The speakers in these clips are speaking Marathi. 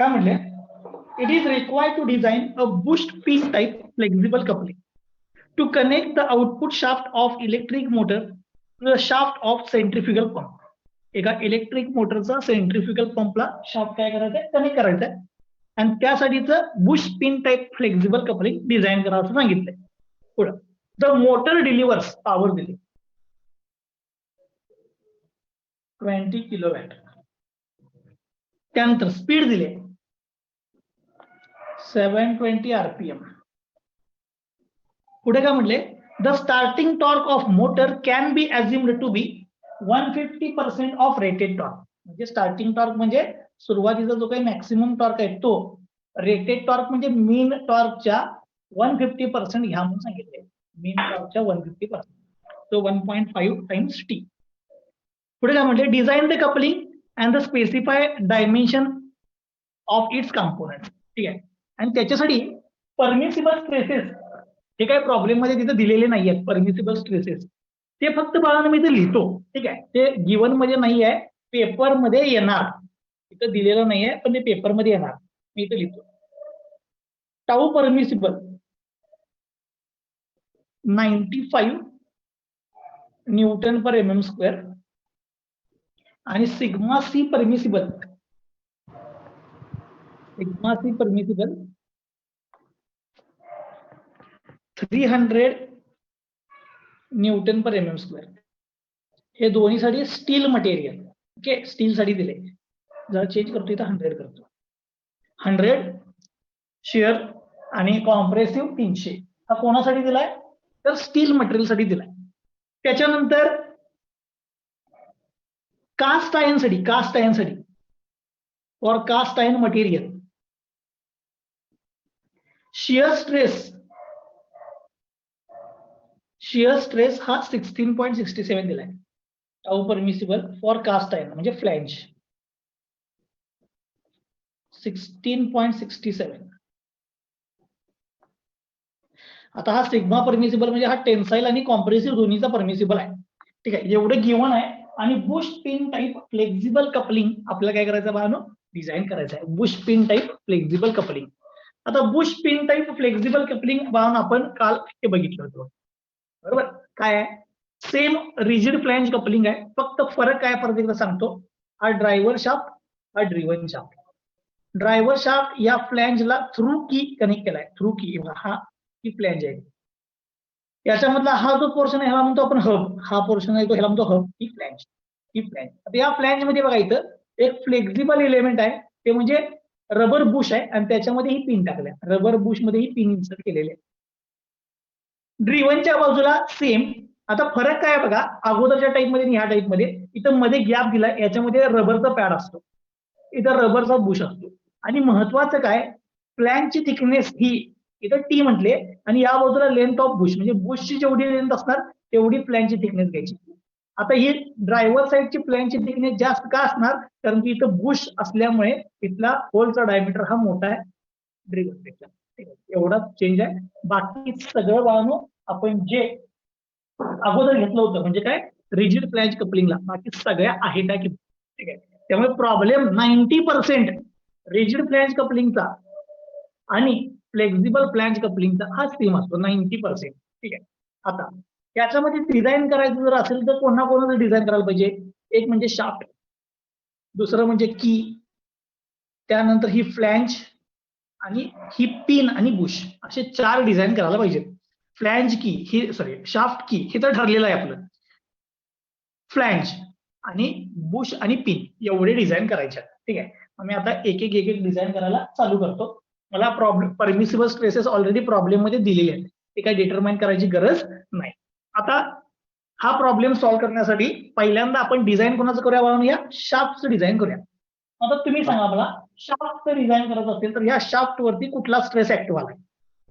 काय म्हणले, it is required to design a bush pin type flexible coupling to connect the output shaft of electric motor to the shaft of centrifugal pump. एका इलेक्ट्रिक मोटरचा सेंट्रिफ्युगल पंपला शाफ्ट काय करायचं आहे, कनेक्ट करायचं आहे, आणि त्यासाठीचं bush pin type flexible coupling design करा असं सांगितलंय. पुढं, द मोटर डिलिव्हर्स पॉवर दिली 20 किलोवॅट. त्यानंतर स्पीड दिले 720 RPM. पुढे काय म्हटले, the starting torque of motor can be assumed to be 150% of rated torque. म्हणजे स्टार्टिंग टॉर्क म्हणजे सुरुवातीचा जो काही मॅक्सिमम टॉर्क आहे तो, रेटेड टॉर्क म्हणजे मीन टॉर्कच्या 150% घ्या म्हणून सांगितले. मीन टॉर्कच्या 150%, तो 1.5 टाइम्स टी. पुढे काय म्हटले, design the coupling and the specify dimension of its component. ठीक आहे, आणि त्याच्यासाठी परमिसिबल स्ट्रेसेस हे काही प्रॉब्लेम मध्ये तिथे दिलेले नाही आहेत. परमिसिबल स्ट्रेसेस ते फक्त बाळांना मी इथे लिहितो. ठीक आहे, ते गिवन मध्ये नाही आहे, पेपर मध्ये येणार. इथं दिलेलं नाही आहे पण ते पेपर मध्ये येणार, मी इथे लिहितो. टाऊ परमिसिबल 95 न्यूटन पर mm², आणि सिग्मा सी परमिसिबल 300 न्यूटन पर mm². हे दोन्हीसाठी स्टील मटेरियल. ओके, स्टील साठी दिले. जरा चेंज करतो, इथं 100 करतो. 100 शिअर आणि कॉम्प्रेसिव्ह 300. हा कोणासाठी दिलाय, तर स्टील मटेरियल साठी दिलाय. त्याच्यानंतर कास्ट आयर्न साठी for cast iron material shear stress हा 16.67 दिलाय. Tau permissible for cast iron म्हणजे फ्लॅंज 16.67. आता हा सिग्मा परमिसिबल म्हणजे हा टेन्साईल आणि कॉम्प्रेसिव्ह दोन्हीचा परमिसिबल आहे. ठीक आहे, एवढं गिवन आहे. आणि bush pin type flexible coupling आपल्याला काय करायचं बाळांनो, डिझाईन करायचं आहे. Bush pin type flexible coupling. आता bush pin type flexible coupling बाळांनो आपण काल हे बघितलं होतं, बरोबर. काय आहे, सेम रिजिड फ्लॅंज कपलिंग आहे, फक्त फरक काय परत एकदा सांगतो. हा ड्रायव्हर शाफ्ट, हा ड्रिव्हन शाफ्ट. ड्रायव्हर शाफ्ट या फ्लॅंजला थ्रू की कनेक्ट केलाय. थ्रू की, हा की फ्लॅंज आहे. याच्यामधला हा जो पोर्शन आहे ह्याला म्हणतो आपण हब. हा पोर्शन आहे तो ह्याला म्हणतो हब की फ्लॅंज. आता या फ्लॅंज मध्ये बघा इथं एक फ्लेक्झिबल एलिमेंट आहे, ते म्हणजे रबर बुश आहे, आणि त्याच्यामध्ये ही पिन टाकल्या. रबर बुश मध्ये ही पिन इन्सर्ट केलेली आहे. ड्रिव्हनच्या बाजूला सेम. आता फरक काय बघा, अगोदरच्या टाईप मध्ये आणि ह्या टाईप मध्ये, इथं मध्ये गॅप दिला, याच्यामध्ये रबरचा पॅड असतो, इथं रबरचा बुश असतो. आणि महत्वाचं काय, फ्लॅंजची थिकनेस ही इथं टी म्हटले, आणि या बाजूला लेंथ ऑफ बुश म्हणजे बुशची जेवढी लेंथ असणार तेवढी फ्लॅंजची थिकनेस घ्यायची. आता ही ड्रायव्हर साईडची फ्लॅंजची थिकनेस जास्त का असणार, कारण की इथं बुश असल्यामुळे इथला होलचा डायमीटर हा मोठा आहे ड्रिव्हन पेक्षा. एवढाच चेंज आहे. बाकी सगळं बाळांनो आपण जे अगोदर घेतलं होतं म्हणजे काय, रिजिड फ्लॅंज कपलिंगला बाकी सगळ्या आहेत त्या किंमत. ठीक आहे, त्यामुळे प्रॉब्लेम 90% रिजिड फ्लॅंज कपलिंगचा आणि फ्लेक्झिबल फ्लॅंज कपलिंगचा हा सेम असतो 90%. ठीक आहे, आता याच्यामध्ये डिझाईन करायचं जर असेल तर कोणाकोणाचं डिझाईन करायला पाहिजे. एक म्हणजे शाफ्ट, दुसरं म्हणजे की, त्यानंतर ही फ्लॅंज, आणि ही पिन आणि बुश, असे 4 डिझाईन करायला पाहिजे. फ्लॅंज की ही, सॉरी शाफ्ट की हे तर ठरलेलं आहे आपलं. फ्लॅंज आणि बुश आणि पिन एवढे डिझाईन करायचे. ठीक आहे, मी आता एक एक डिझाईन करायला चालू करतो. मला परमिसिबल स्ट्रेसेस ऑलरेडी प्रॉब्लेम मध्ये दिलेले आहेत, ते काही डिटरमाइन करायची गरज नाही. आता हा प्रॉब्लेम सॉल्व्ह करण्यासाठी पहिल्यांदा आपण डिझाईन कोणाचं करूया बाळांनो, या शाफ्टचं डिझाईन करूया. आता तुम्ही सांगा मला, शाफ्टचं डिझाईन करत असेल तर या शाफ्ट वरती कुठला स्ट्रेस ऍक्टिव्ह आलाय?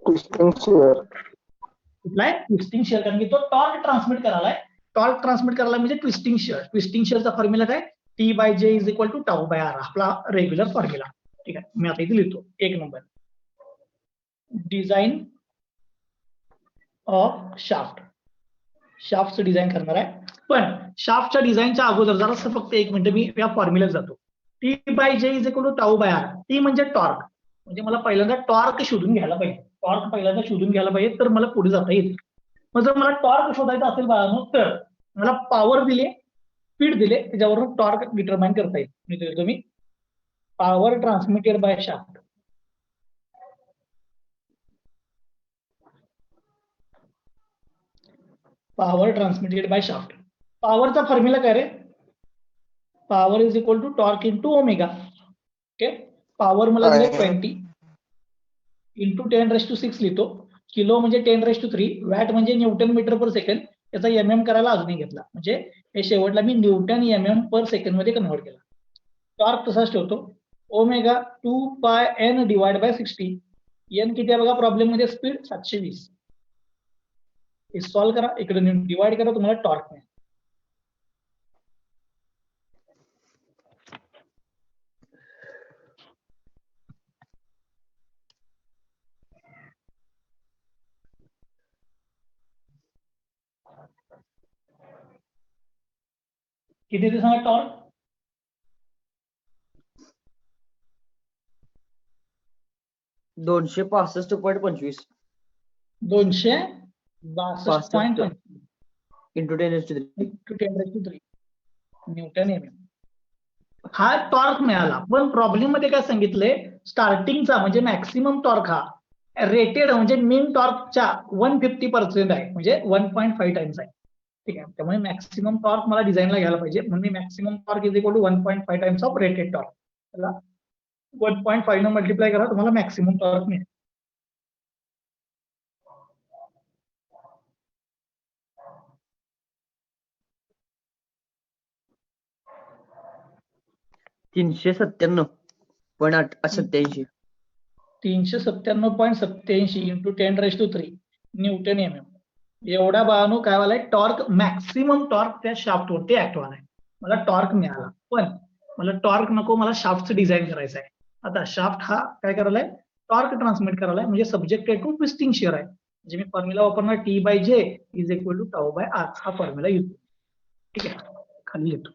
Twisting shear. कुठला आहे? ट्विस्टिंग शिअर, कारण की तो टॉर्क ट्रान्समिट करायलाय. टॉर्क ट्रान्समिट करायला म्हणजे ट्विस्टिंग शिअर. ट्विस्टिंग शिअरचा फॉर्म्युला काय, T/J = τ/r, आपला रेग्युलर फॉर्म्युला. ठीक आहे, मी आता इथे लिहितो. 1 नंबर, डिझाईन ऑफ शाफ्ट. शाफ्टचं डिझाईन करणार आहे, पण शाफ्टच्या डिझाईनच्या अगोदर जरा फक्त 1 मिनिट मी या फॉर्म्युल्यात जातो. T by J is equal to tau by R. T म्हणजे टॉर्क, म्हणजे मला पहिल्यांदा टॉर्क शोधून घ्यायला पाहिजे. टॉर्क पहिल्यांदा शोधून घ्यायला पाहिजे तर मला पुढे जाता येईल. मग जर मला टॉर्क शोधायचा असेल बाळांनो तर मला पॉवर दिले, स्पीड दिले, त्याच्यावरून टॉर्क डिटरमाइन करता येईल. मी देतो मी power transmitted by shaft. Power transmitted by shaft. पॉवरचा फॉर्म्युला काय रे? Power is equal to torque into omega. Okay, power मला दिले 20 इंटू 10⁻⁶ लिहितो. किलो म्हणजे 10⁻3, वॅट म्हणजे न्यूटन मीटर पर सेकंड. याचा एमएम करायला अजूनही घेतला, म्हणजे हे शेवटला मी न्यूटन एमएम पर सेकंड मध्ये कन्व्हर्ट केला. टॉर्क तसाच ठेवतो, omega 2πn divide by 60. N किती आहे बघा प्रॉब्लेम मध्ये? स्पीड 720. हे सॉल्व्ह करा, इकडे डिवाइड करा, तुम्हाला टॉर्क मिळेल. किती ते सांगा torque? 265.25 262.25 into 10⁻³ into 10⁻³ Newton MM. हा टॉर्क मिळाला, पण प्रॉब्लेम मध्ये काय सांगितलंय? स्टार्टिंगचा म्हणजे मॅक्सिमम टॉर्क हा रेटेड म्हणजे मीन टॉर्कच्या 150% आहे, म्हणजे 1.5 टाइम्स आहे. ठीक आहे, त्यामुळे मॅक्सिमम टॉर्क मला डिझाईनला घ्यायला पाहिजे, म्हणून मी maximum torque is equal to 1.5 times of rated torque. त्याला 1.5 न मल्टिप्लाय करा, तुम्हाला मॅक्सिमम टॉर्क मिळेल. $397.87 397.87 इंटू 10⁻³ न्यूटन एमएम. एवढा बाळानो काय वालाय? टॉर्क, मॅक्सिमम टॉर्क त्या शाफ्ट वरती ऍक्ट व्हायला आहे. मला टॉर्क मिळाला, पण मला टॉर्क नको, मला शाफ्टचं डिझाईन करायचं आहे. आता शाफ्ट हा काय करायलाय? टॉर्क ट्रान्समिट करायलाय, म्हणजे सब्जेक्टेड टू ट्विस्टिंग शिअर आहे. म्हणजे मी फॉर्म्युला वापरणार T by J is equal to tau by R. हा फॉर्म्युला येतो. ठीक आहे, खाली येतो.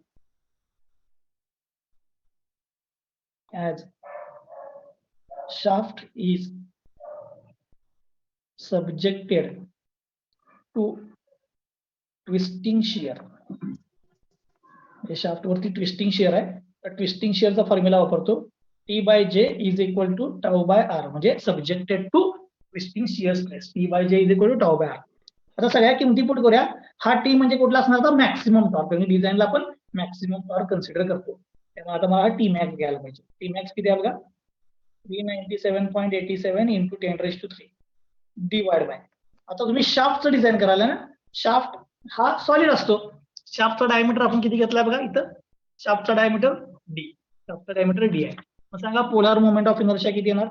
as shaft is subjected to twisting shear. Shaft वरती ट्विस्टिंग शेअर आहे, तर ट्विस्टिंग शेअरचा फॉर्म्युला वापरतो. T by J is equal to tau by R, म्हणजे subjected to twisting shear stress. T by J is equal to tau by R. आता सगळ्या किमती पुट करूया. हा टी म्हणजे कुठला असणार? तर मॅक्सिमम टॉर्क. म्हणजे डिझाईनला आपण मॅक्सिमम टॉर्क कन्सिडर करतो, त्यामुळे आता मला टी मॅक्स घ्यायला पाहिजे. टी मॅक्स किती आहे बघा? 397.87 इंटू 10⁻³ डिवाइड बाय. आता तुम्ही शाफ्टचं डिझाईन करायला ना, शाफ्ट हा सॉलिड असतो. शाफ्टचा डायमीटर आपण किती घेतलाय बघा इथं? शाफ्टचा डायमीटर डी. शाफ्टचा डायमीटर डी आहे. मग सांगा पोलर मोमेंट ऑफ इनर्शिया किती येणार?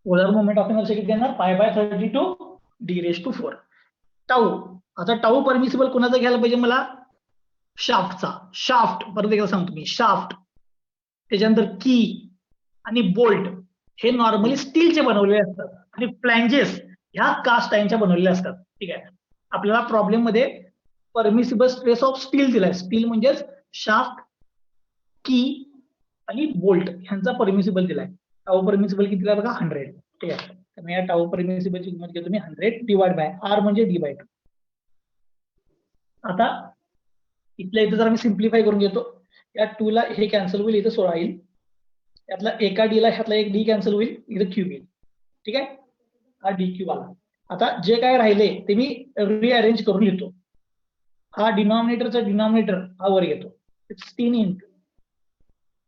पोलर मोमेंट ऑफ इनर्शिया किती येणार? π/32 d⁴. टाऊ. आता टाऊ परमिसिबल कोणाचा घ्यायला पाहिजे मला? शाफ्टचा. शाफ्ट परत एकदा सांगतो मी, शाफ्ट, त्याच्यानंतर की आणि बोल्ट हे नॉर्मली स्टीलचे बनवलेले असतात, आणि फ्लॅंजेस ह्या कास्ट आयर्नच्या बनवलेल्या असतात. ठीक आहे, आपल्याला प्रॉब्लेम मध्ये परमिसिबल स्ट्रेस ऑफ स्टील दिलाय. स्टील म्हणजेच शाफ्ट, की आणि बोल्ट ह्यांचा परमिसिबल दिलाय. टाऊ परमिसिबल किती दिलाय बघा? 100. ठीक आहे, तर या टाऊ परमिसिबलची किंमत घेतो मी 100 डिवाइड बाय आर म्हणजे d/2. आता इथल्या इथं जरा मी सिम्प्लिफाय करून घेतो. या 2 ला हे कॅन्सल होईल, इथं 16 येईल. यातला एका डी ला ह्यातला एक डी कॅन्सल होईल, इथं क्यूब येईल. ठीक आहे, हा डी क्यूब आला. आता जे काय राहिले ते मी रिअरेंज करून लिहितो. हा डिनॉमिनेटरचा डिनॉमिनेटर हा वर येतो. 16 into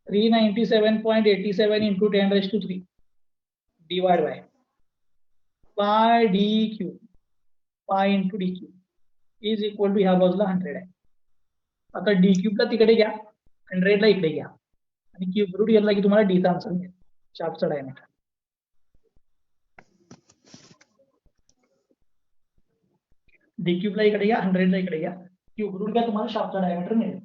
397.87 into 10⁻³ divide by pi d cube, pi into d cube is equal to ह्या बाजूला 100 आहे. आता डी क्यूबला तिकडे घ्या, 100 ला इकडे घ्या, आणि क्यूब रूट घेतला की तुम्हाला डी चा आन्सर मिळेल, शाफ्टचा डायमीटर. डी क्यूबला इकडे घ्या, 100 ला इकडे घ्या, क्यूब रूट घ्या, तुम्हाला शाफ्टचा डायमीटर मिळेल.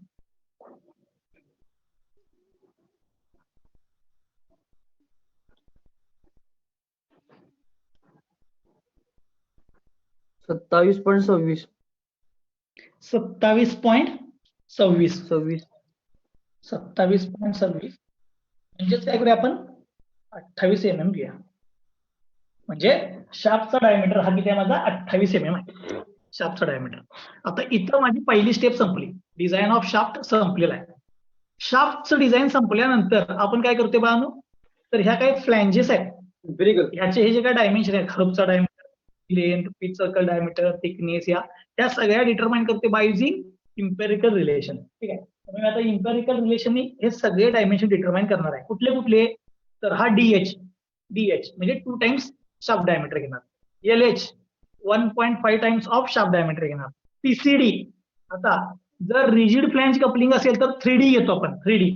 $27.26 27.26 26. 27.26 म्हणजेच काय करूया आपण 28 mm घेऊया. म्हणजे शाफ्टचा डायमीटर हा किती आहे माझा 28 mm आहे शाफ्टचा डायमीटर. आता इथं माझी पहिली स्टेप संपली, डिझाईन ऑफ शाफ्ट संपलेला आहे. शाफ्टचं डिझाईन संपल्यानंतर आपण काय करतोय बाळांनो, तर ह्या काही फ्लॅंजेस आहेत ह्याचे हे जे काय डायमेन्शन आहेत, हबचा diameter, length, pitch circle diameter, thickness, या सगळ्या डिटरमाइन करते बाय युजिंग इम्पेरिकल रिलेशन. ठीक आहे. त्यामुळे आता इम्पेरिकल रिलेशन हे सगळे डायमेन्शन डिटरमाइन करणार आहे. कुठले कुठले, तर हा डीएच म्हणजे 2 टाइम्स शाफ्ट डायमीटर घेणार, LH 1.5 times of shaft diameter घेणार, पीसीडी आता जर रिजिड फ्लॅंज कपलिंग असेल तर 3D घेतो आपण, 3D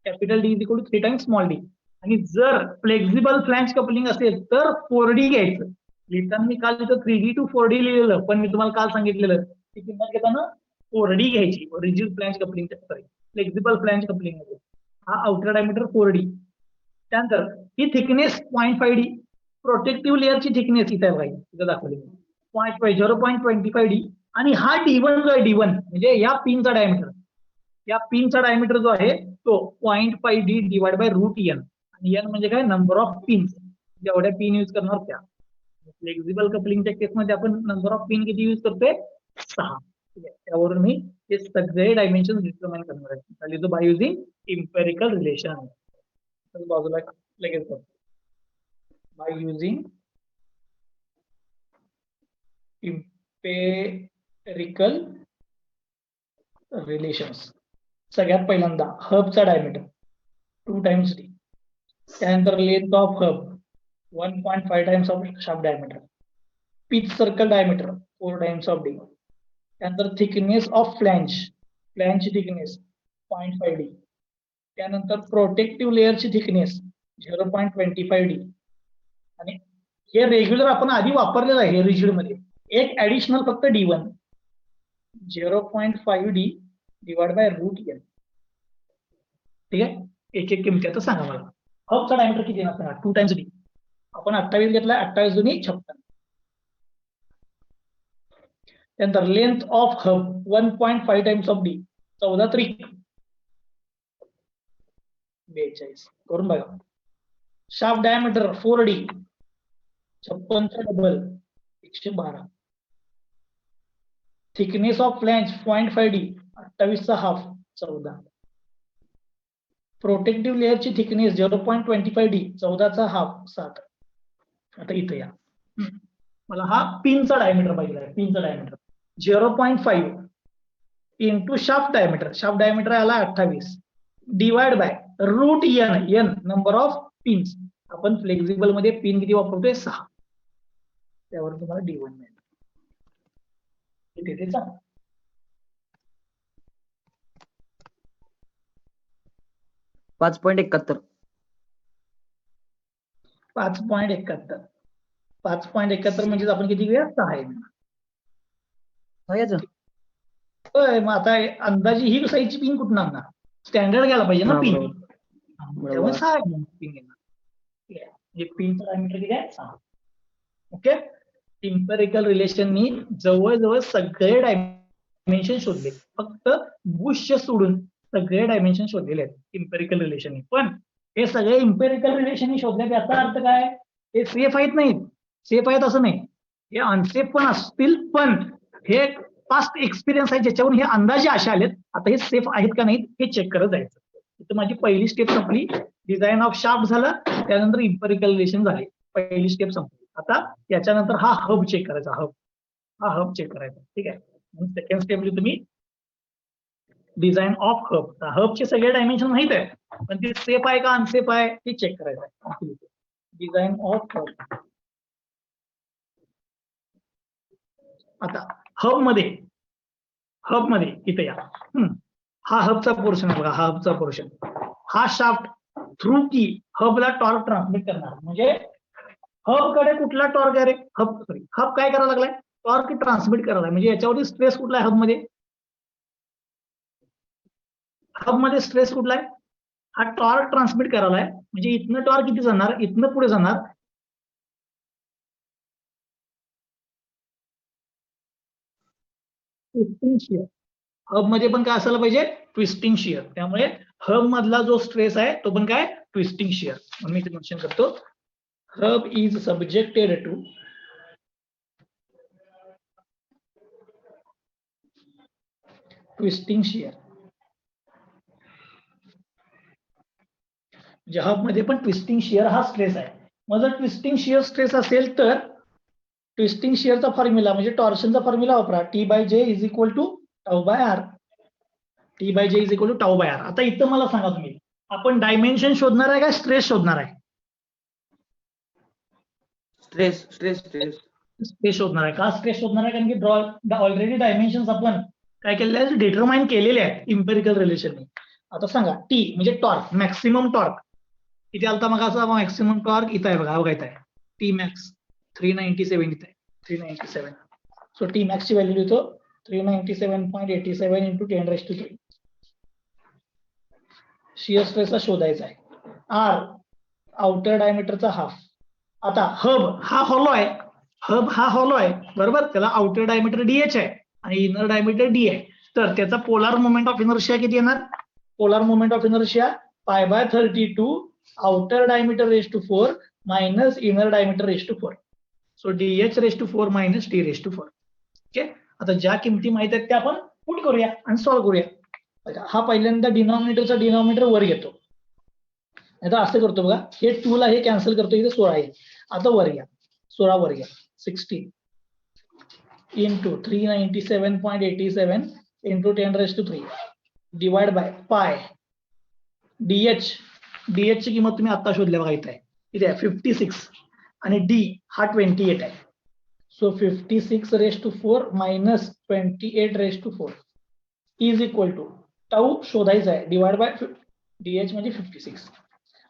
capital D is equal to 3 times small d. आणि जर फ्लेक्झिबल फ्लॅंज कपलिंग असेल तर 4D घ्यायचं. लिहिताना मी काल तिथं 3D to 4D लिहिलेलं, पण मी तुम्हाला काल सांगितलेलं की किंमत घेताना 4D घ्यायची rigid flange coupling, sorry flexible flange coupling मध्ये. हा आउटर डायमीटर 4D. त्यानंतर ही थिकनेस 0.5D, प्रोटेक्टिव्ह लेअरची थिकनेस इथे आहे इथं दाखवली 0.25D. आणि हा D1 जो आहे, D1 म्हणजे या पिनचा डायमीटर, या पिनचा डायमीटर जो आहे तो 0.5D divide by root N. आणि एन म्हणजे काय, नंबर ऑफ पिन्स, जेवढ्या पिन युज करणार त्या. फ्लेक्झिबल कपलिंगच्या केसमध्ये आपण नंबर ऑफ पिन किती युज करतोय, 6. त्यावरून मी हे सगळे डायमेन्शन डिटरमाइन करणार आहे बाय युजिंग इम्पेरिकल रिलेशन. बाजूला लगेच बाय युजिंग इम्पेरिकल रिलेशन्स. सगळ्यात पहिल्यांदा हबचा डायमीटर 2 टाइम्स डी, त्यानंतर length of hub 1.5 times of shaft diameter, pitch circle diameter 4 times of D, त्यानंतर थिकनेस ऑफ फ्लॅंजची थिकनेस 0.5D, त्यानंतर प्रोटेक्टिव्ह लेअरची थिकनेस 0.25D. आणि हे रेग्युलर आपण आधी वापरलेलं आहे रिजिड मध्ये. एक ऍडिशनल फक्त D1 0.5D divide by root N. ठीक आहे. एक एक किमती आता सांगा मला. हबचा डायमीटर किती आहे, 2 टाइम्स डी. आपण 28 घेतला, 28 दुनी 56. त्यानंतर length of hub 1.5 times of D, 14 त्रिक 42. करून बघा. शाफ्ट डायमीटर 4D, 56 चा double 112. Thickness of flange 0.5D, 28 चा हाफ 14. प्रोटेक्टिव्ह लेअरची थिकनेस 0.25D, 14 चा हाफ 7. आता इथं या, मला हा पिनचा डायमीटर पाहिजे आहे. पिनचा डायमीटर 0.5 इंटू शाफ्ट डायमीटर आला 28 divide by root N number of pins. आपण फ्लेक्झिबल मध्ये पिन किती वापरतोय, 6. त्यावर तुम्हाला D1 मिळेल. इथे सांग 5.71. 5.71. 5.71 म्हणजे आपण किती घेऊया, 6 आहे. होय, मग आता अंदाजे ही साईजची पिन कुठून आणणार, स्टँडर्ड घ्यायला पाहिजे ना पिन. त्यामुळे 6 पिन घेणार. पिनचं डायमीटर किती आहे, 6. ओके. इम्पेरिकल रिलेशननी जवळजवळ सगळे डायमेन्शन शोधले, फक्त बुशचे सोडून सगळे डायमेन्शन शोधलेले आहेत इम्पेरिकल रिलेशननी. पण हे सगळे इम्पेरिकल रिलेशननी शोधले, याचा अर्थ काय, हे सेफ आहेत नाही, सेफ आहेत असं नाही, हे अनसेफ पण असतील. पण हे पास्ट एक्सपिरियन्स आहे ज्याच्यावरून हे अंदाजे असे आलेत. आता हे सेफ आहेत का नाही हे चेक करत जायचं. इथं माझी पहिली स्टेप संपली, डिझाईन ऑफ शाफ्ट झालं, त्यानंतर इम्पेरिकल रिलेशन झाले, पहिली स्टेप संपली. आता याच्यानंतर हा हब चेक करायचा, हा हब चेक करायचा. ठीक आहे. सेकंड स्टेपली तुम्ही डिझाईन ऑफ हब. हबचे सगळे डायमेन्शन माहित आहे, पण ते सेफ आहे का अनसेफ आहे ते चेक करायचं आहे. Design of hub. आता हब मध्ये इथे या. हा हबचा पोर्शन आहे बघा, हा हबचा पोर्शन. हा शाफ्ट थ्रू की हबला टॉर्क ट्रान्समिट करणार. म्हणजे हब कडे कुठला टॉर्क आहे रे, हब काय करायला लागलाय, टॉर्क ट्रान्समिट करायला. म्हणजे याच्यावरती स्ट्रेस कुठला आहे हबमध्ये स्ट्रेस कुठला आहे, हा टॉर्क ट्रान्समिट करायला आहे. म्हणजे इथनं टॉर्क किती जाणार, इथनं पुढे जाणार, ट्विस्टिंग शिअर. हब मध्ये पण काय असायला पाहिजे, ट्विस्टिंग शिअर. त्यामुळे हब मधला जो स्ट्रेस आहे तो पण काय, ट्विस्टिंग शिअर. म्हणून मी इथे मेन्शन करतो, hub is subjected to twisting shear. म्हणजे हब मध्ये पण ट्विस्टिंग शिअर हा स्ट्रेस आहे. मग जर ट्विस्टिंग शिअर स्ट्रेस असेल तर ट्विस्टिंग शिअरचा फॉर्म्युला म्हणजे टॉर्शनचा फॉर्म्युला वापरा, T by J is equal to tau by R. T by J is equal to tau by R. आता इथं मला सांगा तुम्ही, आपण डायमेन्शन शोधणार आहे का स्ट्रेस शोधणार आहे? स्ट्रेस स्ट्रेस स्ट्रेस स्ट्रेस शोधणार आहे. का स्ट्रेस शोधणार आहे? कारण की ऑलरेडी डायमेन्शन आपण काय केलेले आहेत, डिटरमाइन केलेले आहेत इम्पेरिकल रिलेशनने. आता सांगा, टी म्हणजे टॉर्क, मॅक्सिमम टॉर्क किती आलता मग? असा मॅक्सिमम टॉर्क इथं आहे बघा, इथं आहे टी मॅक्स 397 इथं आहे 397. सो टी मॅक्स ची व्हॅल्यू देतो 397.87 इंटू 10⁻³ शिअर स्ट्रेसचा शोधायचा आहे. आर आउटर डायमीटरचा हाफ. आता हब हा हॉलो आहे, हब हा हॉलो आहे बरोबर, त्याला आउटर डायमीटर डीएच आहे आणि इनर डायमीटर डी आहे. तर त्याचा पोलार मोमेंट ऑफ इनर्शिया किती येणार? Polar moment of inertia π/32 outer diameter raise to 4 minus inner diameter raise to 4. So DH raise to 4 minus D raise to 4. Okay. आता ज्या किमती माहित आहेत त्या आपण पुट करूया आणि सॉल्व्ह करूया. हा पहिल्यांदा डिनॉमिनेटरचा डिनॉमिनेटर वर घेतो, नाही तर असं करतो बघा, हे 2 ला हे कॅन्सल करतो, इथे 16 आहे. आता वर घ्या, 16 वर घ्या, 16 इंटू 397.87 इंटू 10⁻³ डिवाइड बाय पाय डीएच. डीएच ची किंमत तुम्ही आता शोधल्या बघा, इथे आहे, इथे आहे 56 आणि डी हा 28 आहे. So 56 raise to 4 minus 28 raise to 4 is equal to tau शोधायचा आहे डिवाइड बाय डीएच म्हणजे 56.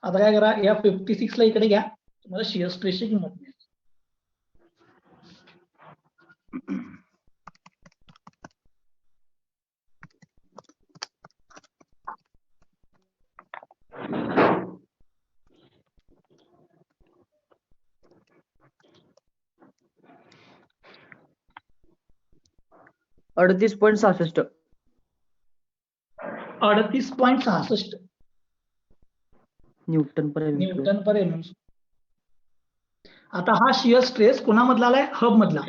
आता काय करा, या 56 ला इकडे घ्या, तुम्हाला शिअर स्ट्रेसची किंमत मिळेल. $38.66. 38.66 न्यूटन पर mm². न्यूटन पर mm². आता हा शिअर स्ट्रेस कोणामधला आलाय? हब मधला.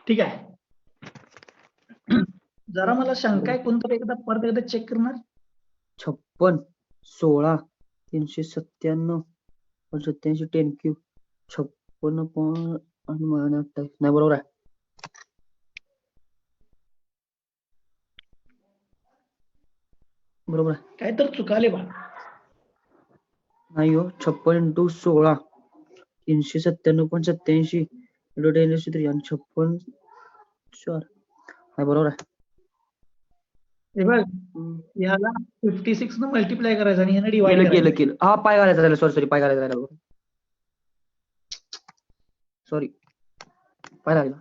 ठीक आहे. जरा मला शंका आहे, कोणतरी एकदा परत एकदा चेक करणार? 56 16 397 87 10³ 56 नाही बरोबर आहे. बरोबर आहे. काय तर चुकाले बा. नाही हो, 56 इंटू 16 397.87 इंटू 10⁻³ आणि 56 4 नाही बरोबर आहे. हे बघ, याला 56 न मल्टिप्लाय करायचं आणि याला डिवाइड करायचं. केलं हा पाय घालायचा राहिला, सॉरी पाय घालायचा राहिला, सॉरी पाय राहिला.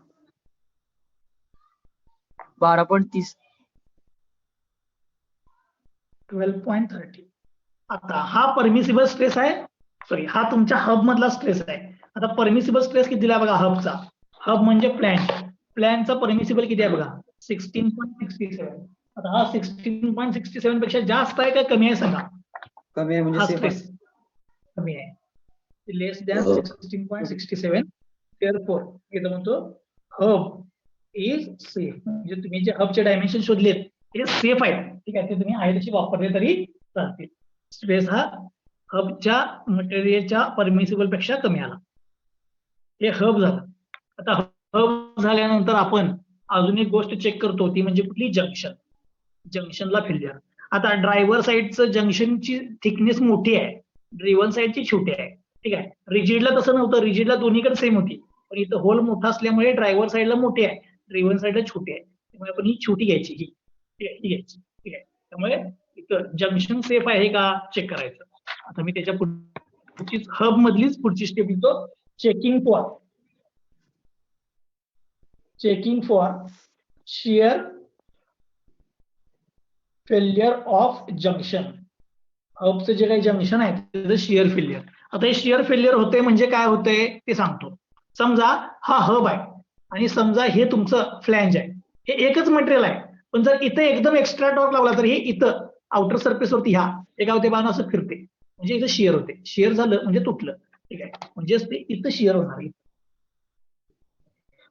12.30 12.30. आता हा परमिसिबल स्ट्रेस आहे, सॉरी हा तुमच्या हब मधला स्ट्रेस आहे. आता परमिसिबल स्ट्रेस किती दिला बघा हबचा. हब म्हणजे प्लॅनचा परमिसिबल किती आहे बघा, 16.67. आता हा 16.67 पेक्षा जास्त आहे का कमी आहे सांगा? कमी आहे हा म्हणजे स्ट्रेस कमी आहे, लेस दॅन 16.67. therefore इथं म्हणतो हब इज सेफ. म्हणजे तुम्ही जे हबचे डायमेन्शन शोधलेत ते सेफ आहेत. ठीक आहे, ते तुम्ही आहे तशी वापरले तरी चालतील. स्ट्रेस हा हबच्या मटेरियलच्या परमिसिबल पेक्षा कमी आला. हे हब झालं. आता हब झाल्यानंतर आपण अजून एक गोष्ट चेक करतो, ती म्हणजे कुठली? जंक्शन. जंक्शनला फेल्युअर. आता ड्रायव्हर साईडचं जंक्शनची थिकनेस मोठी आहे, ड्रिव्हन साईडची छोटी आहे. ठीक आहे, रिजिडला तसं नव्हतं, रिजिडला दोन्हीकडे सेम होती, पण इथं होल मोठा असल्यामुळे ड्रायव्हर साईडला मोठी आहे, ड्रिव्हन साईडला छोटी आहे. त्यामुळे आपण ही छोटी घ्यायची, ही घ्यायची. ठीक आहे, त्यामुळे इथं जंक्शन सेफ आहे का चेक करायचं. आता मी त्याच्या पुढची हब मधलीच पुढची स्टेप घेतो, checking for shear failure of junction. हबचं जे काही जंक्शन आहे त्याचं शिअर फेल्युअर. आता हे शिअर फेल्युअर होते म्हणजे काय होतंय ते सांगतो. समजा हा हब आहे आणि समजा हे तुमचं फ्लॅंज आहे, हे एकच मटेरियल आहे, पण जर इथं एकदम एक्स्ट्रा टॉर्क लावला तर हे इथं आउटर सरफेस वरती ह्या एका होते बाण असं फिरते, म्हणजे इथं शिअर होते. शिअर झालं म्हणजे तुटलं. ठीक आहे, म्हणजेच ते इथं शिअर होणार आहे.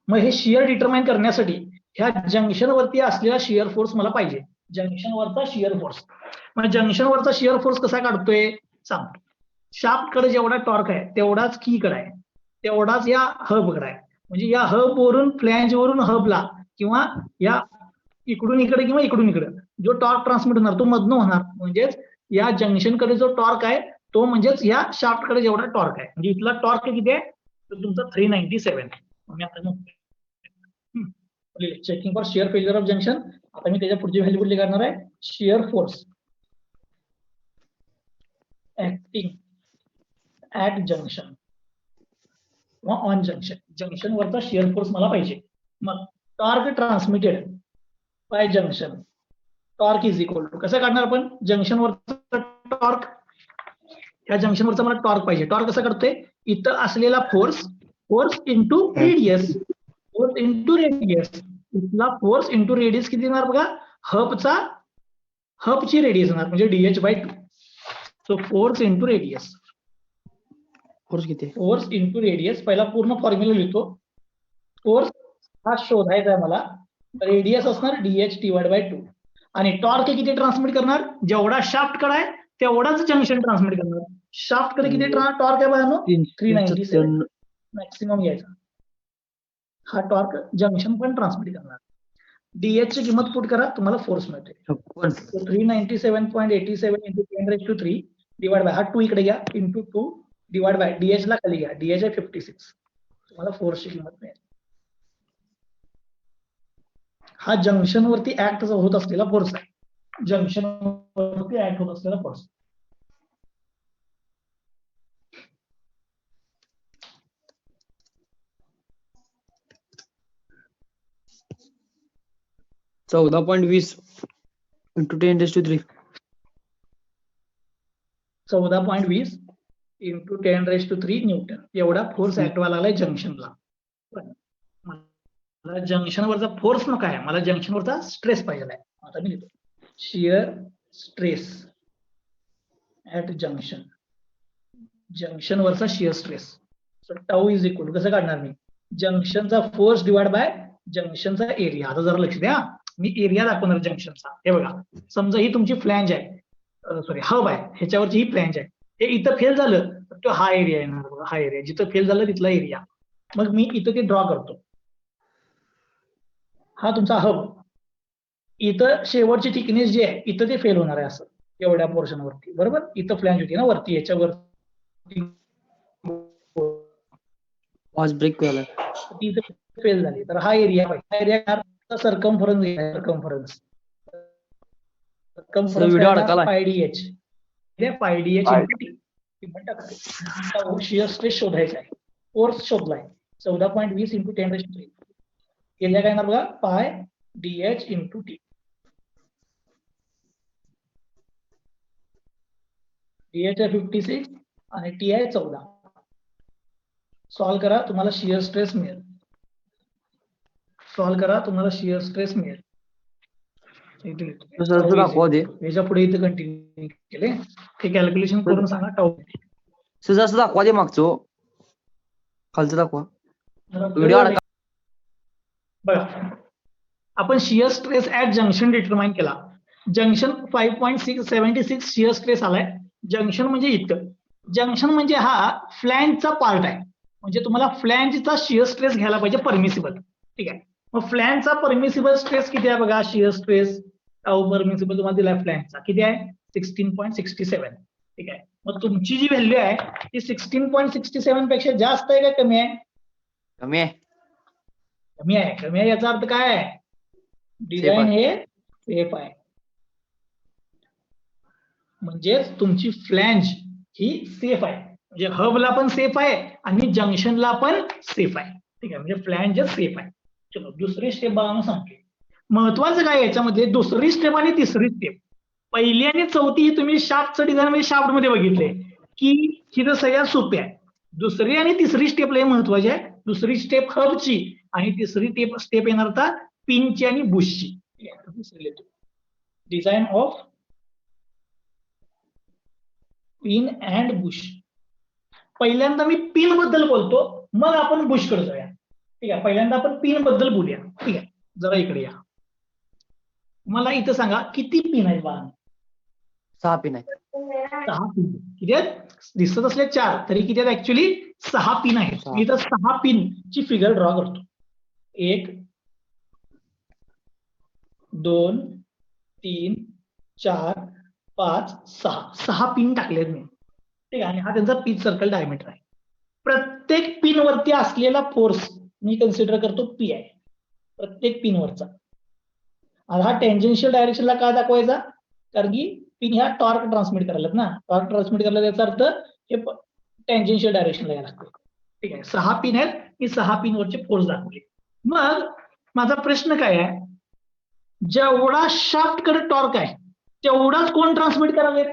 मग हे शिअर डिटरमाइन करण्यासाठी ह्या जंक्शन वरती असलेला शिअर फोर्स मला पाहिजे. जंक्शन वरचा शिअर फोर्स. मग जंक्शन वरचा शिअर फोर्स कसा काढतोय सांगतो. शाफ्ट कडे जेवढा टॉर्क आहे तेवढाच की कडे आहे, तेवढाच या हब कडे आहे. म्हणजे या हब वरून फ्लॅंज वरून हबला किंवा या इकडून इकडे किंवा इकडून इकडे जो टॉर्क ट्रान्समिट होणार तो मधनं होणार. म्हणजेच या जंक्शन कडे जो टॉर्क आहे तो म्हणजेच या शाफ्ट कडे जेवढा टॉर्क आहे. म्हणजे इथला टॉर्क किती आहे तर तुमचा 397. Checking for shear failure of junction. आता मी त्याच्या पुढची व्हॅल्यू कुठली करणार आहे, shear force acting at junction किंवा ऑन जंक्शन. जंक्शन वरचा शिअर फोर्स मला पाहिजे. मग torque transmitted by junction, torque is equal to कसं काढणार आपण, जंक्शन वरचा टॉर्क, या जंक्शन वरचा मला टॉर्क पाहिजे. टॉर्क कसं काढतोय, इथं असलेला force, force into radius, force into radius. इथला फोर्स इंटू रेडियस किती येणार बघा, हबची रेडियस येणार म्हणजे DH/2. So force into radius, force किती? Force into radius. पहिला पूर्ण फॉर्म्युला लिहितो. फोर्स हा शोधायचा आहे मला, रेडियस असणार DH/2 आणि टॉर्क किती ट्रान्समिट करणार, जेवढा शाफ्ट कडे आहे तेवढाच जंक्शन ट्रान्समिट करणार. शाफ्ट कडे किती टॉर्क आहे बघा, 397 मॅक्सिमम घ्यायचा. हा टॉर्क जंक्शन पण ट्रान्समिट करणार. DH ची किंमत पुट करा, तुम्हाला फोर्स मिळते 397.87 इंटू 10⁻³ डिवाइड बाय हा 2 इकडे घ्या इंटू 2 डिवाइड बाय DH ला खाली घ्या, DH आहे 56. तुम्हाला फोर्सची किंमत मिळेल. हा जंक्शन वरती ऍक्ट होत असलेला फोर्स आहे. जंक्शन वरती ऍक्ट होत असलेला force. So 14.20 into 10⁻³ 14.20 into 10⁻³ Newton एवढा फोर्स ऍक्ट व्हायला लागलाय जंक्शनला. मला जंक्शनवरचा फोर्स नको आहे, मला जंक्शनवरचा स्ट्रेस पाहिजे आहे. आता मी लिहितो शिअर स्ट्रेस ऍट जंक्शन, जंक्शनवरचा shear stress. Tau is equal कसं काढणार मी, जंक्शनचा फोर्स डिवाइड बाय जंक्शनचा एरिया. आता जरा लक्ष द्या, मी एरिया दाखवणार जंक्शनचा. हे बघा, समजा ही तुमची फ्लॅंज आहे, सॉरी हब आहे, ह्याच्यावरची ही फ्लॅंज आहे. हे इथं फेल झालं तर तो हा एरिया येणार बघा, हा एरिया जिथं फेल झालं तिथला एरिया. मग मी इथं ते ड्रॉ करतो. हा तुमचा हब, इथं शेवटची थिकनेस जी आहे इथं ते फेल होणार आहे असं एवढ्या पोर्शन वरती, बरोबर. इथं फ्लॅंज होती ना वरती, याच्यावरती ब्रेक झाला, ती इथं फेल झाली तर हा एरिया पाहिजे. हा एरिया सर्कम्फरन्स व्हिडिओ अडकला πdh शिअर स्ट्रेस शोधायचा आहे, फोर्स शोधलाय 14.20 इंटू 10⁻³ एरिया काय येणार बघा, πdh इंटू t. DH आहे 56 आणि T आहे 14. सॉल्व्ह करा, तुम्हाला शिअर स्ट्रेस मिळेल. सॉल्व्ह करा, तुम्हाला शिअर स्ट्रेस मिळेल. याच्या पुढे इथे कंटिन्यू केले, ते कॅल्क्युलेशन करून सांगा टाऊ. असं दाखवा दे मागचं, खालचं दाखवा व्हिडिओ. बघा, आपण shear stress at junction determine केला. जंक्शन 5.76 शिअर स्ट्रेस आलाय. जंक्शन म्हणजे इथं, जंक्शन म्हणजे हा फ्लॅंजचा पार्ट आहे. म्हणजे तुम्हाला फ्लॅंजचा शिअर स्ट्रेस घ्यायला पाहिजे परमिसिबल. ठीक आहे, मग फ्लॅंजचा परमिसिबल स्ट्रेस किती आहे बघा, शिअर स्ट्रेस टाऊ परमिसिबल तुम्हाला दिलाय फ्लॅंजचा किती आहे 16.67. ठीक आहे, मग तुमची जी व्हॅल्यू आहे ती 16.67 पेक्षा जास्त आहे का कमी आहे? कमी आहे. कमी आहे. कमी आहे याचा अर्थ काय आहे, डिझाईन हे सेफ आहे. म्हणजेच तुमची फ्लॅंज ही सेफ आहे, म्हणजे हबला पण सेफ आहे आणि जंक्शनला पण सेफ आहे. ठीक आहे, म्हणजे फ्लॅंज सेफ आहे. चलो दुसरी स्टेप बघा सांगते. महत्वाचं काय याच्यामध्ये, दुसरी स्टेप आणि तिसरी स्टेप. पहिली आणि चौथी ही तुम्ही शाफ्टचं डिझाईन म्हणजे शाफ्ट मध्ये बघितले की ही तर सगळ्यात सोपी आहे. दुसरी आणि तिसरी स्टेप लय महत्वाची आहे. दुसरी स्टेप हबची आणि तिसरी स्टेप येणार आता पिनची आणि बुशची. ठीक आहे, relative design of pin and Bush. पहिल्यांदा मी पिन बद्दल बोलतो, मग आपण बुश कडे जाऊया. ठीक आहे, पहिल्यांदा आपण पिन बद्दल बोलूया. ठीक आहे, जरा इकडे या. मला इथं सांगा किती पिन आहेत बाळा? 6 पिन आहेत. 6 पिन. किती आहेत? दिसत असले 4, तरी किती आहेत ऍक्च्युली? 6 पिन आहेत. 6. मी इथं 6 पिन ची फिगर ड्रॉ करतो. 1 2 3 4 5 6 पिन टाकलेत मी. ठीक आहे, आणि हा त्यांचा पिच सर्कल डायमीटर आहे. प्रत्येक पिन वरती असलेला फोर्स मी कन्सिडर करतो पी आहे, प्रत्येक पिन वरचा. हा टेंजेन्शियल डायरेक्शनला का दाखवायचा? कारण की पिन ह्या टॉर्क ट्रान्समिट करायला ना, टॉर्क ट्रान्समिट करायला त्याचा अर्थ हे टेंजेन्शियल डायरेक्शनला यायला लागतं. ठीक आहे, 6 पिन आहेत, मी 6 पिन वरचे फोर्स दाखवले. मग माझा प्रश्न काय आहे, जेवढा शाफ्ट कडे टॉर्क आहे तेवढाच कोण ट्रान्समिट करावे?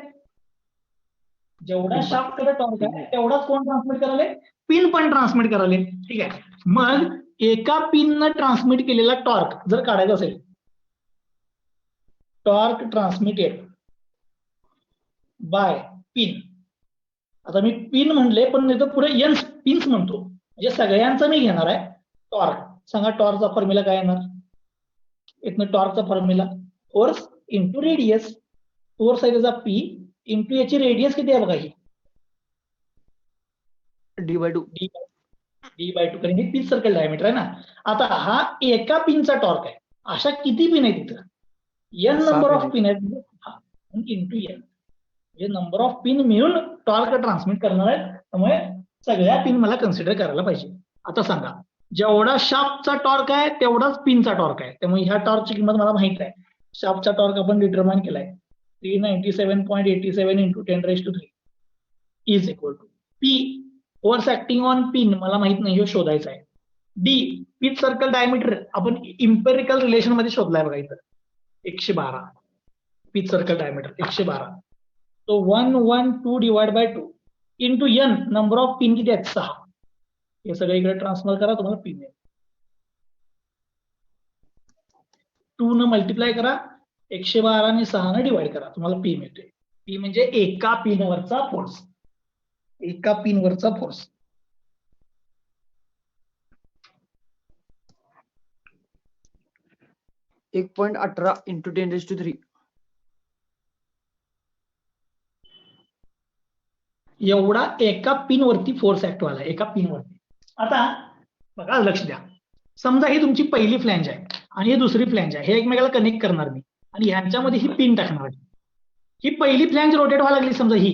जेवढा शाफ्ट कडे टॉर्क आहे तेवढाच कोण ट्रान्समिट करावे? पिन पण ट्रान्समिट करावे. ठीक आहे, मग एका पिननं ट्रान्समिट केलेला टॉर्क जर काढायचा असेल, टॉर्क ट्रान्समिटेड बाय पिन. आता मी पिन म्हणले, पण इथं पुढे एन पिन्स म्हणतो, म्हणजे सगळ्यांचा मी घेणार आहे टॉर्क. सांगा टॉर्कचा फॉर्म्युला काय येणार? इथनं टॉर्कचा formula force into radius. Force आहे त्याचा पी इंटू याची रेडियस किती आहे बघा, ही D/2. D/2, कारण हे पिच सर्कल डायमीटर आहे ना. आता हा एका पिनचा टॉर्क आहे. अशा किती पिन आहेत तिथं? एन 6 नंबर पिन ऑफ आहेत. पिन आहेत इंटू एन, म्हणजे नंबर ऑफ पिन मिळून टॉर्क ट्रान्समिट करणार आहेत. त्यामुळे सगळ्या पिन मला कन्सिडर करायला पाहिजे. आता सांगा, जेवढा शाफ्टचा टॉर्क आहे तेवढाच पिनचा टॉर्क आहे. त्यामुळे ह्या टॉर्कची किंमत मला माहित आहे. शाफ्टचा टॉर्क आपण डिटरमाइन केलाय 397.87 into 10⁻³ is equal to P force acting on pin मला माहित नाही, हे शोधायचं आहे. डी पिच सर्कल डायमीटर आपण इम्पेरिकल रिलेशन मध्ये शोधलाय बघा, इथं 112 पिच सर्कल डायमीटर 112. तो 112 divide by 2 into N number of pin किती आहेत? 6. हे सगळं इकडे ट्रान्सफर करा, तुम्हाला पिन मिळेल. 2 न मल्टिप्लाय करा, 112 आणि 6 न डिवाइड करा, तुम्हाला पी मिळते. पी म्हणजे एका पिनवरचा फोर्स, एका पिनवरचा फोर्स. एक 1.18 इंटू 10⁻³ एवढा एका पिनवरती फोर्स ऍक्ट व्हायला, एका पिनवरती. आता बघा, लक्ष द्या, समजा ही तुमची पहिली फ्लॅंज आहे आणि ही दुसरी फ्लॅंज आहे, हे एकमेकाला कनेक्ट करणार मी आणि ह्यांच्यामध्ये ही पिन टाकणार आहे. ही पहिली फ्लॅंज रोटेट व्हायला लागली समजा ही,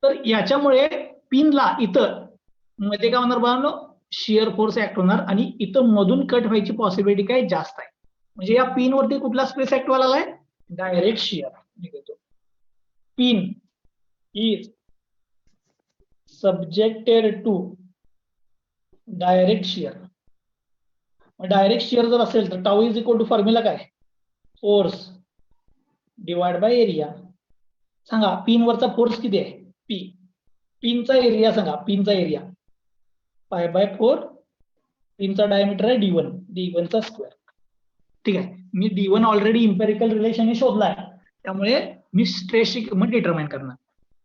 तर याच्यामुळे पिनला इथं मध्ये काय होणार बाळांनो? शिअर फोर्स ऍक्ट होणार आणि इथं मधून कट व्हायची पॉसिबिलिटी काय जास्त आहे. म्हणजे या पिन वरती कुठला स्ट्रेस ऍक्ट व्हायला लागलाय? Direct shear. Pin is subjected to direct shear. Direct shear जर असेल तर tau is equal to formula काय? Force divide by area. सांगा पिन वरचा फोर्स किती आहे? पी. पिनचा एरिया सांगा, पिनचा एरिया π/4. पिनचा डायमीटर आहे D1, D1 चा स्क्वेअर. ठीक आहे, मी D1 ऑलरेडी इम्पेरिकल रिलेशन शोधलाय, त्यामुळे मी स्ट्रेसची किंमत डिटरमाइन करणार.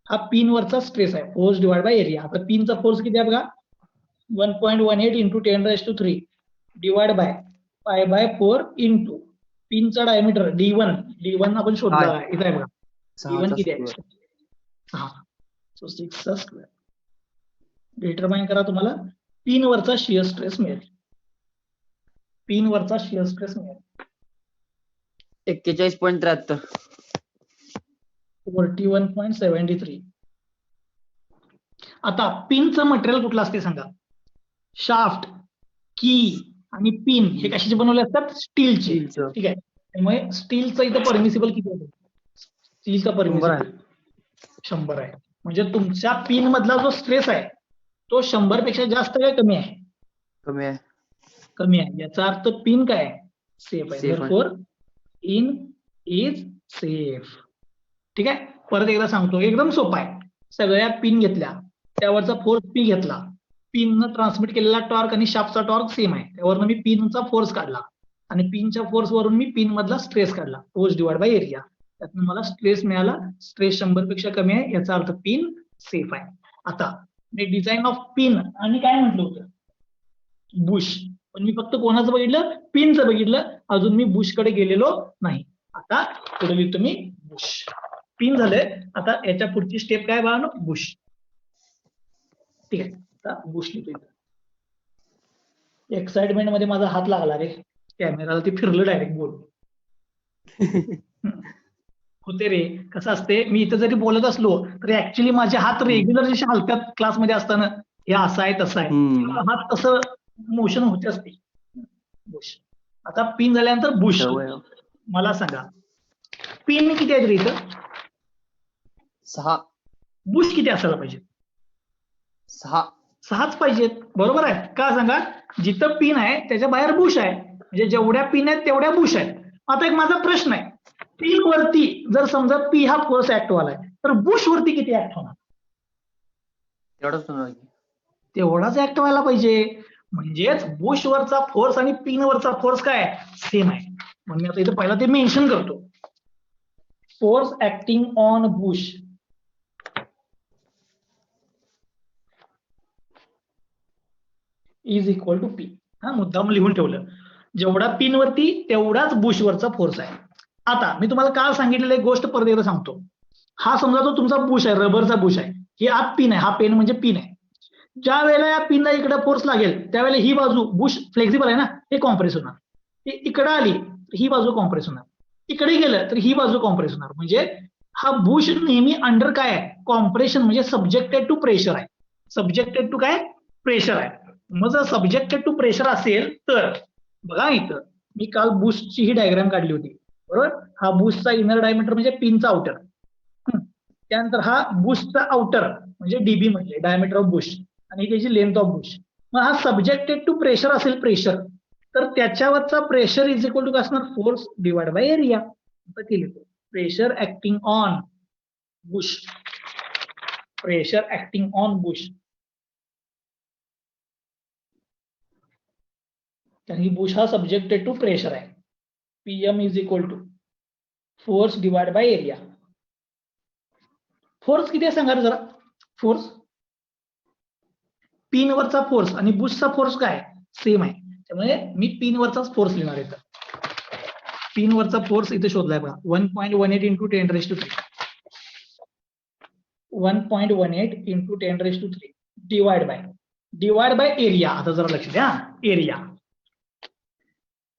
हा पिन वरचा स्ट्रेस आहे, फोर्स डिवाइड बाय एरिया. आता पिनचा फोर्स किती आहे बघा? 1.18 इंटू 10⁻³ डिवाइड बाय π/4 इंटू पिनचा डायमीटर D1 आपण शोधला आहे, इथे आहे बघा. D1 किती आहे? 6. सो 6 चा स्क्वेअर. डिटरमाइन करा, तुम्हाला पिन वरचा शिअर स्ट्रेस मिळेल. पिन वरचा शिअर स्ट्रेस मिळेल 41.73. 41.73. आता पिनचं मटेरियल कुठलं असते सांगा? शाफ्ट, की आणि पिन हे कशाचे बनवले असतात? स्टीलचे. स्टीलचं. ठीक आहे, त्यामुळे स्टीलचं इथं परमिसिबल किती आहे? स्टीलचा परमिसिबल 100 आहे. म्हणजे तुमच्या पिन मधला जो स्ट्रेस आहे तो 100 पेक्षा जास्त काय कमी आहे? कमी आहे. कमी आहे. याचा अर्थ पिन काय आहे? सेफ आहे. Safe आहे. Therefore, in is safe. ठीक आहे, परत एकदा सांगतो, एकदम सोपा आहे. सगळ्या पिन घेतल्या, त्यावरचा फोर्स पी घेतला, पिननं ट्रान्समिट केलेला टॉर्क आणि शाफ्टचा टॉर्क सेम आहे, त्यावरनं मी पिनचा फोर्स काढला. आणि पिनच्या फोर्स वरून मी पिन मधला स्ट्रेस काढला, फोर्स डिवाइड बाय एरिया. त्यातून मला स्ट्रेस मिळाला, स्ट्रेस 100 पेक्षा कमी आहे, याचा अर्थ पिन सेफ आहे. आता मी डिझाईन ऑफ पिन आणि काय म्हटलं होतं, बुश. पण मी फक्त कोणाचं बघितलं, पिनचं बघितलं, अजून मी बुश कडे गेलेलो नाही. आता पुढे लिहितो मी बुश. पिन झालंय, आता याच्या पुढची स्टेप काय बघा, बुश. ठीक आहे, आता बुश लिहितो. एक्साइटमेंट मध्ये माझा हात लागला रे कॅमेराला, ते फिरलं डायरेक्ट बोल. होते रे, कसं असते, मी इथं जरी बोलत असलो तरी ऍक्च्युली माझे हात रेग्युलर जसे हलतात क्लासमध्ये असताना, हे असं आहे तसं आहे, हात तसं मोशन होते असते. बुश. आता पिन झाल्यानंतर बुश. मला सांगा पिन किती आहेत रे इथं? 6. बुश किती असायला पाहिजे? 6. 6च पाहिजेत, बरोबर आहे का? सांगा, जिथं पिन आहे त्याच्या बाहेर बुश आहे, म्हणजे जेवढ्या पिन आहेत तेवढ्या बुश आहेत. आता एक माझा प्रश्न आहे, पिन वरती जर समजा पी हा फोर्स ऍक्ट व्हायलाय, तर बुश वरती किती ऍक्ट होणार? तेवढाच ऍक्ट व्हायला पाहिजे. म्हणजेच बुश वरचा फोर्स आणि पिन वरचा फोर्स काय सेम आहे. म्हणून मी आता इथे पहिला ते मेन्शन करतो, force acting on bush is equal to P. हा मुद्दाम लिहून ठेवलं, जेवढा पिन वरती तेवढाच बुश वरचा फोर्स आहे. आता मी तुम्हाला काल सांगितलेलं एक गोष्ट परत एकदा सांगतो. हा समजा तो तुमचा बुश आहे, रबरचा बुश आहे, ही आत पिन आहे, हा पेन म्हणजे पिन आहे. ज्या वेळेला या पिनला इकडे फोर्स लागेल त्यावेळेला ही बाजू, बुश फ्लेक्झिबल आहे ना, हे कॉम्प्रेस होणार. इकडे आली तर ही बाजू कॉम्प्रेस होणार, इकडे गेलं तर ही बाजू कॉम्प्रेस होणार. म्हणजे हा बुश नेहमी अंडर काय आहे, कॉम्प्रेशन, म्हणजे सब्जेक्टेड टू प्रेशर आहे. सब्जेक्टेड टू काय, प्रेशर आहे. मग जर सब्जेक्टेड टू प्रेशर असेल तर बघा इथं मी काल बुशची ही डायग्राम काढली होती, बरोबर. हा बुशचा इनर डायमीटर म्हणजे पिनचा आउटर, त्यानंतर हा बुशचा आउटर म्हणजे डीबी म्हणजे डायमीटर ऑफ बुश, आणि त्याची लेंथ ऑफ बुश. मग हा सब्जेक्टेड टू प्रेशर असेल, प्रेशर, तर त्याच्यावरचा प्रेशर इज इक्वल टू काय असणार, फोर्स डिवाइड बाय एरिया. आता केलं pressure acting on bush, pressure acting on bush, कारण की बुश हा सब्जेक्टेड टू प्रेशर आहे. PM is equal to force divide by area. Force किती आहे सांगा जरा, फोर्स पिन वरचा फोर्स आणि बुशचा फोर्स काय सेम आहे, त्यामुळे मी पिन वरचाच फोर्स लिहिणार आहे. पिन वरचा फोर्स इथे शोधलाय बघा, 1.18 into 10⁻³ 1.18 into 10⁻³ divide by area. आता जरा लक्ष द्या, एरिया.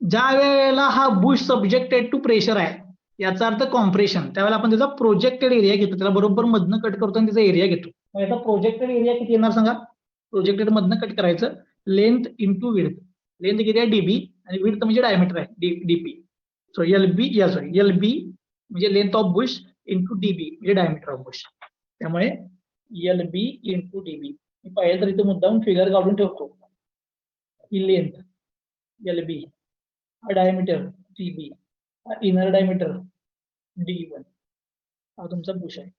ज्या वेळेला हा बुश सब्जेक्टेड टू प्रेशर आहे, याचा अर्थ कॉम्प्रेशन, त्यावेळेला आपण त्याचा प्रोजेक्टेड एरिया घेतो, त्याला बरोबर मधनं कट करतो आणि त्याचा एरिया घेतो. मग याचा प्रोजेक्टेड एरिया किती येणार सांगा, प्रोजेक्टेड मधनं कट करायचं, लेंथ इंटू विड्थ. लेंथ किती आहे डीबी, आणि विड्थ म्हणजे डायमीटर आहे डीपी. सो एलबी म्हणजे length of Bush into dB म्हणजे डायमीटर ऑफ बुश. त्यामुळे एलबी इंटू डीबी. मी पाहिजे तर इथे मुद्दाम फिगर काढून ठेवतो, ही लेंथ एलबी, हा डायमीटर डीबी, हा इनर डायमीटर D1, हा तुमचा बुश आहे.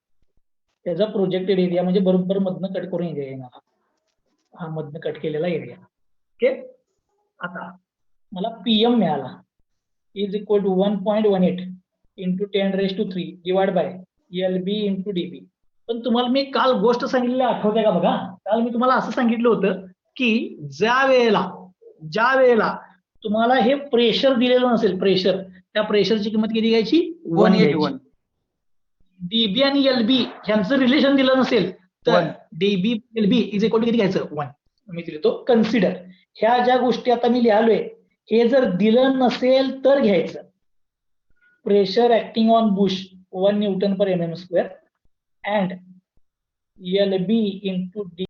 त्याचा प्रोजेक्टेड एरिया म्हणजे बरोबर मधनं कट करून एरिया येणार, हा मधनं कट केलेला एरिया. ओके. आता मला पीएम मिळाला is equal to 1.18 into 10⁻³ divide by LB into DB. पण तुम्हाला मी काल गोष्ट सांगितलेली आठवते का बघा, काल मी तुम्हाला असं सांगितलं होतं की ज्या वेळेला तुम्हाला हे प्रेशर दिलेलं नसेल, प्रेशर, त्या प्रेशरची किंमत किती घ्यायची, 1 डीबी आणि एलबी यांचं रिलेशन दिलं नसेल तर DB LB is equal to किती घ्यायचं, 1. मी लिहितो कन्सिडर. ह्या ज्या गोष्टी आता मी लिहिलोय हे जर दिलं नसेल तर घ्यायचं, pressure acting on bush 1 N/mm² and LB into D